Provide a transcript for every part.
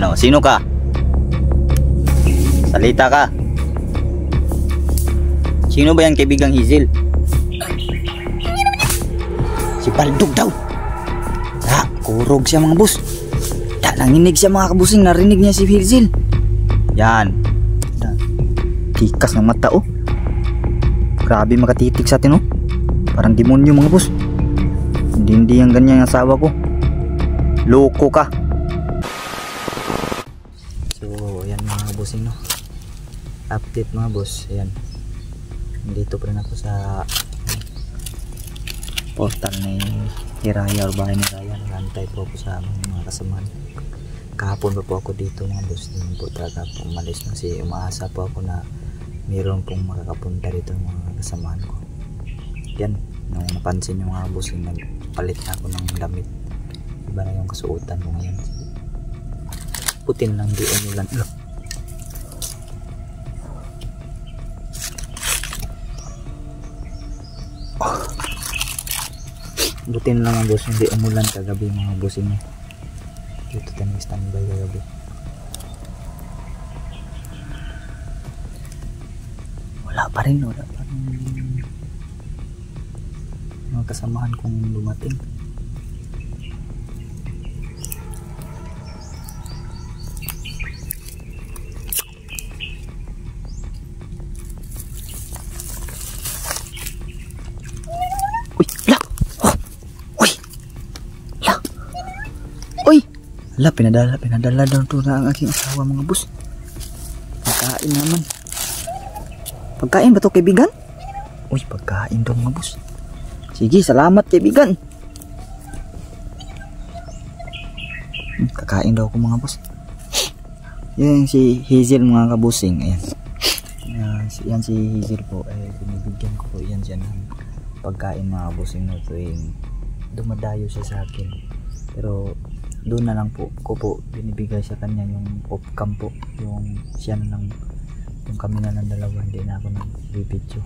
Ano, sino ka? Salita ka. Sino ba yan kaibigang Hazel? Si Baldog daw. Kurog siya mga boss. Nanginig siya mga kabusing. Narinig niya si Hazel. Yan. Tikas ng mata oh. Grabe makatitik sa atin oh. Parang demonyo mga boss. Hindi yung ganyan yung asawa ko. Loko ka. So ayan mga bossing no. Update mga boss. Ayan. Nandito pa rin ako sa portal ni Hiraya or bahay ni Hiraya. Nagantay po ako sa mga kasamahan. Kahapon pa po ako dito mga boss. Hindi po talaga po umalis kasi umaasa po ako na mayroon pong makakapunta dito ng mga kasamahan ko. Yan, nung napansin yung mga boss, nagpalit na ako ng damit. Iba na yung kasuotan ko ngayon. Puti na lang di umulan. Buti na lang ang boss, hindi umulan kagabi mga bossing niya. Dito tayo standby kagabi. Wala pa rin mga kasamahan kong dumating. Pinadala daw ito na ang aking asawa mga boss. Pagkain naman. Pagkain ba ito kaibigan? Uy, pagkain daw mga boss. Sige, salamat kaibigan. Kakain daw ako mga boss. Yan si Hazel mga kabusing. Ayan. Yan si Hazel po. Binibigyan ko po yan siya ng pagkain mga kabusing na tuwing dumadayo siya sa akin. Pero doon na lang po ko po binibigay sa kanya yung off-cam po, yung siya na lang, yung kami na ng dalawa, hindi na ako nag-video.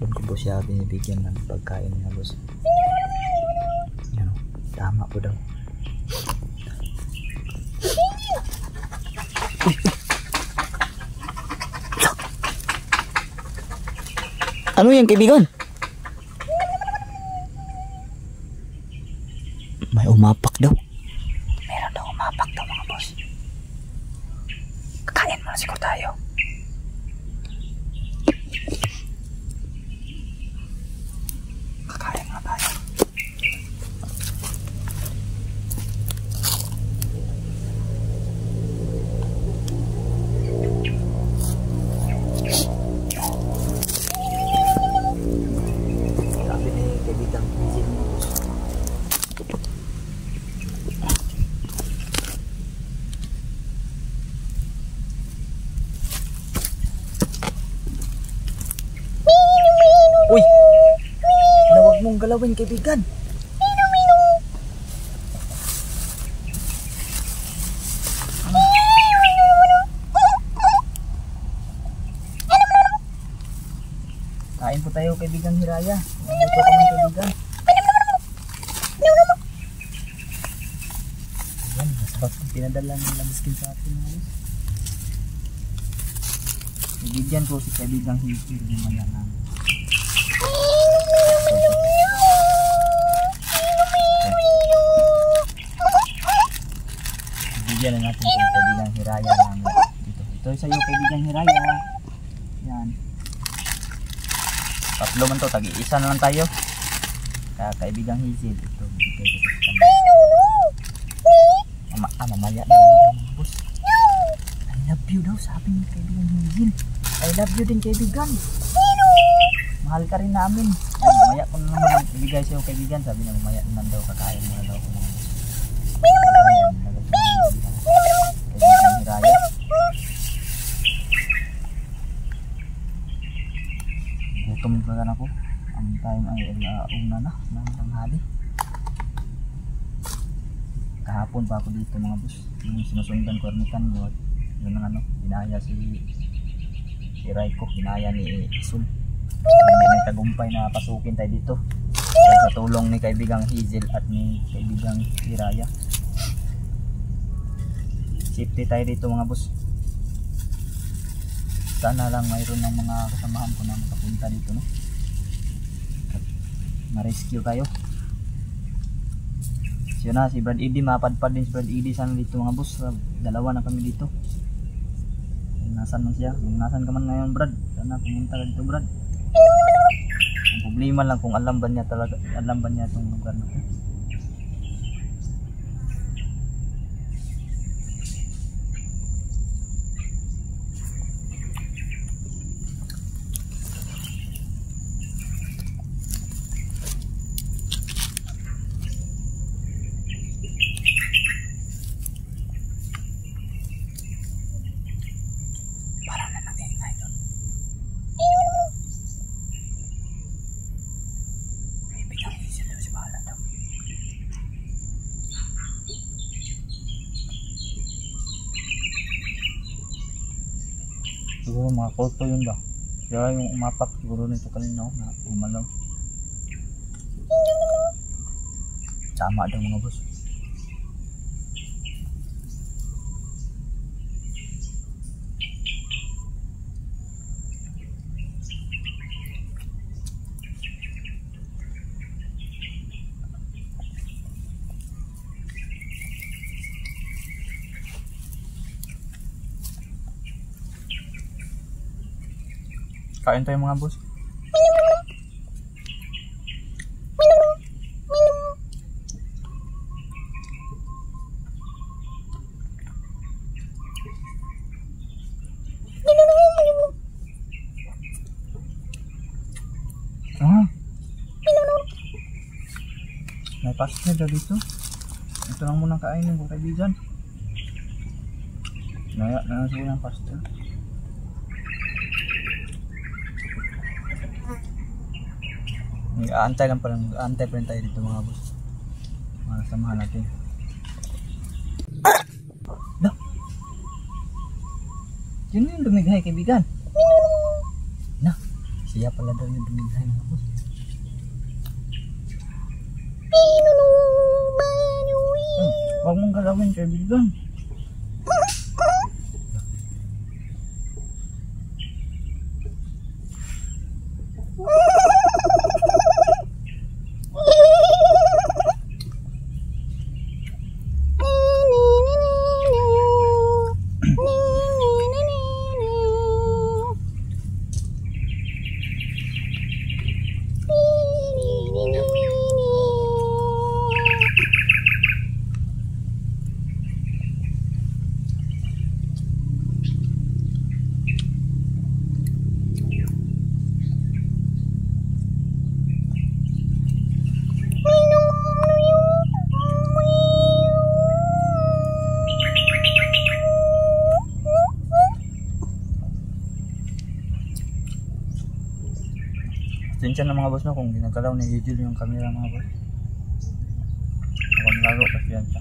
Doon ko po siya binibigyan ng pagkain na boss. Yan, tama po daw. Ano yan kaibigan? May umapak daw. Siguro tayo. Kakain nga tayo. Sabi ni kaibigan Hazel mo. Uy! Huwag mong galawin kaibigan. Kain po tayo kaibigan Hiraya. Nandito ka man kaibigan. Ayan, masarap ang pinadala ng labiskin sa atin. Bibigyan ko si kaibigan Hazel yung mayanan. Bibigyan na natin yung kaibigan Hiraya lang dito. Ito sa iyo kaibigan Hiraya. Yan. Tatlo man to, tag-iisa na lang tayo. Kaibigan Hazel. Ito, bibigay ko sa kanya. Mamaya na lang boss. I love you daw, sabi ni kaibigan Hazel. I love you din kaibigan. Mahal ka rin namin. Mamaya ko naman ibigay sa'yo kaibigan. Sabi na mamaya naman daw kakain mo na daw ako. Kaibigan Hiraya. Gutom pa na ako. Ang time ay una na ng tanghali. Kahapon pa ako dito mga boss. Yung sinusundan ko arnitan yun ang inaya si Raiko, inaya ni Isul. May nagtagumpay na pasukin tayo dito sa tulong ni kaibigang Hazel at ni kaibigang Hiraya. Si safety tayo dito mga boss. Sana lang mayroon ng mga kasamahan ko na makapunta dito, no? At ma-rescue tayo. So yun na, si Brad Eddie, mapadpad din si Brad Eddie sana dito mga boss. Dalawa na kami dito. Nasaan man siya? Nasaan ka man ngayon, Brad? Sana pumunta ka dito, Brad. Ang problema lang kung alam ba niya talaga, alam ba niya itong lugar na ito. Siguro mga kulto yun ba? Kaya yung umapak siguro nito kanina na umalaw. Tama daw mga boss. Kain tayo mga boss. May pastel daw dito. Ito lang muna kainin ko kaibigan. Naya na siguro ng pastel. Aantay lang pa lang, aantay pa rin tayo dito mga boss. Mga samahan natin. No. Yun yung dumighay kaibigan. Na, siya pala daw yung dumighay mga boss. Huwag mong galawin kaibigan. Pasensya na mga boss no kung ginagalaw ni Eugil yung camera mga boss. Ako nilaro kasi yan siya.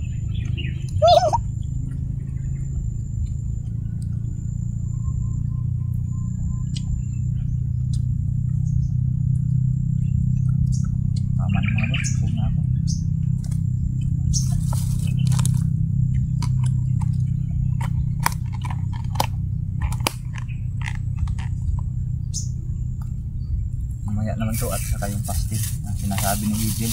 Tama na mga boss, busog na ako. Mamaya naman to at saka yung pastil na sinasabi ni Eugil.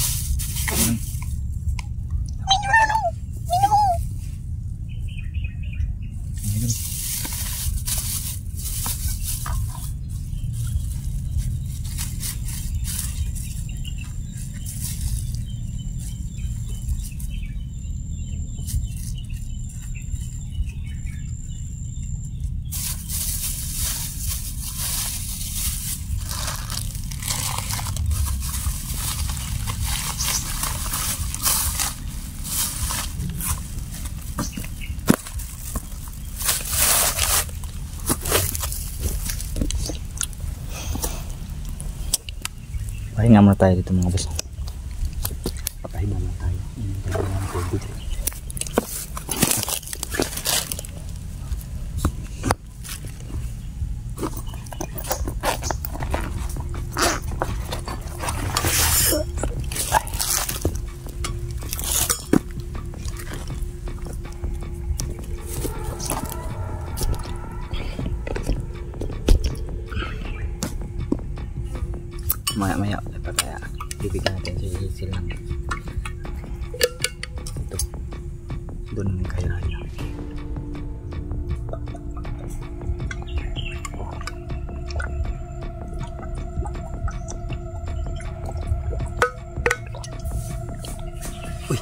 Pahinga muna tayo dito mga boss. Papahinga muna tayo. maya kaya bibigyan natin si Hazel ng ito doon kay Raya. Uy,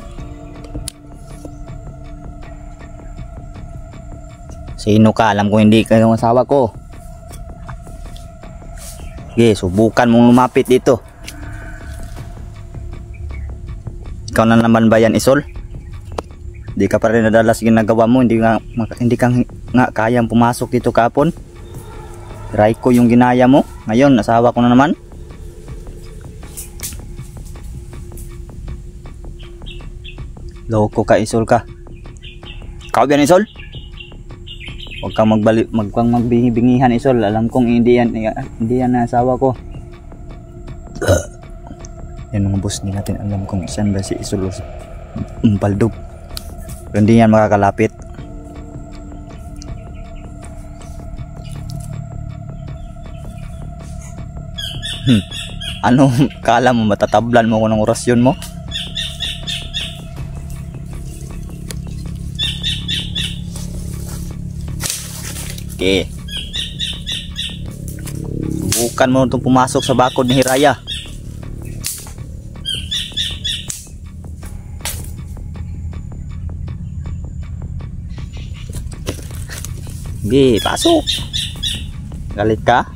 sino ka? Alam ko hindi ka yung asawa ko. Sige, subukan mong lumapit dito. Ikaw na naman ba yan, Isol? Hindi ka pa rin nadalas ginagawa mo. Hindi ka nga kayang pumasok dito kapon. Try ko yung ginaya mo. Ngayon, asawa ko na naman. Loko ka, Isol ka. Ikaw ba yan, Isol? Huwag kang magbingi-bingihan, Isol. Alam kong hindi yan na asawa ko. Yan mga boss, hindi natin alam kung saan ba si Isol o si Baldog. Pero hindi yan makakalapit. Ano, kala mo matatablan mo ko ng orasyon mo? Okay. Subukan mo itong pumasok sa bakod ni Hiraya. Okay, pasok. Galit ka?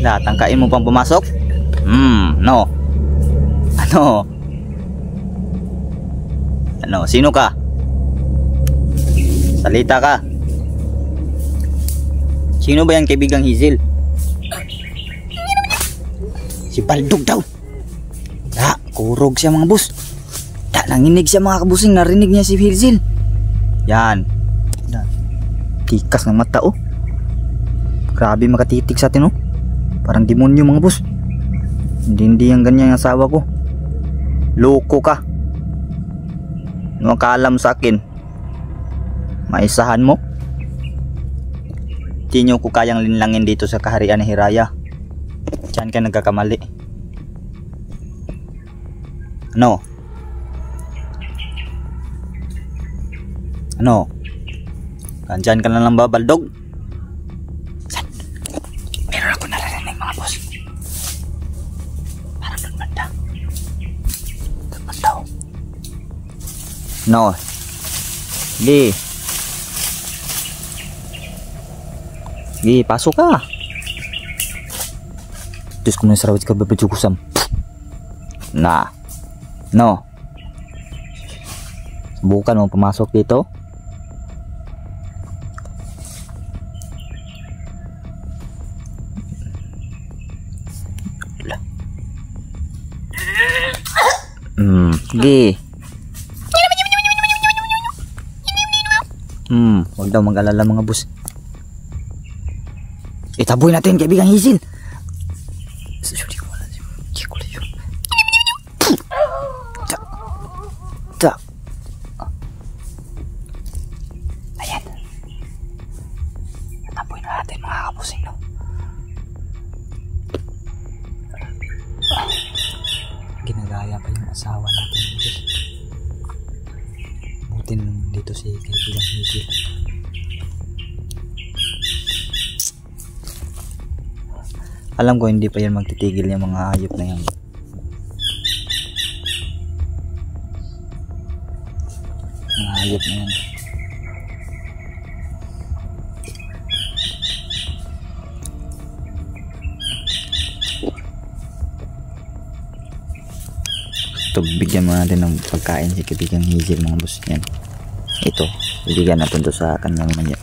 Tangkain mo pang pumasok? No. Ano, sino ka? Salita ka. Sino ba yung kaibigang Hazel? Si Baldog daw. Kurog siya mga boss. Nanginig siya mga kabusing. Narinig niya si Hazel. Yan. Tikas ng mata oh. Grabe makatitik sa atin oh. Parang demonyo mga boss. Hindi yung ganyan yung asawa ko. Loko ka. Ano akala mo sa akin? Maisahan mo? Hindi nyo ko kayang linlangin dito sa kaharian ni Hiraya. Diyan ka nagkakamali. Ano? Andyan ka na lang ba, Baldog? Meron ako narinig mga boss. Parang nagmanda. Nagmanda oh. No. Sige. Sige, pasok ka. Diyos ko na sarawit ka babajukusam. Nah. No. Subukan mo pumasok dito. Sige. Huwag daw mag-alala mga boss. Itaboy natin kaibigang Hazel. Ayan. Itaboy na natin mga kabusing no. Ginagaya pa yung asawa natin. Butin dito si kaibigang Hazel. Alam ko hindi pa yan magtitigil yung mga hayop na yan. Mga hayop na yan. Ito, bigyan mo natin ng pagkain si kaibigang Hazel mga boss. Yan. Ito, bigyan natin to sa kanilang manya.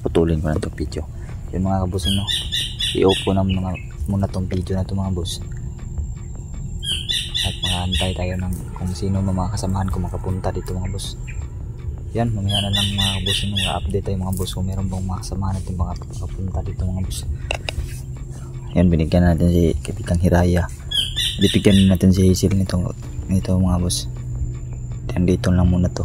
Putulin ko na itong video. Yung mga kabusin no. I-off ko na muna tong video na ito mga boss. At maghantay tayo ng kung sino mga kasamahan ko makapunta dito mga boss. Yan, mamaya na lang mga boss yung update tayo mga boss kung meron bang mga kasamahan natin mga makapunta dito mga boss. Yan, binigyan natin si kaibigang Hiraya. Bibigyan natin si Hazel nito mga boss. Yan, dito lang muna to.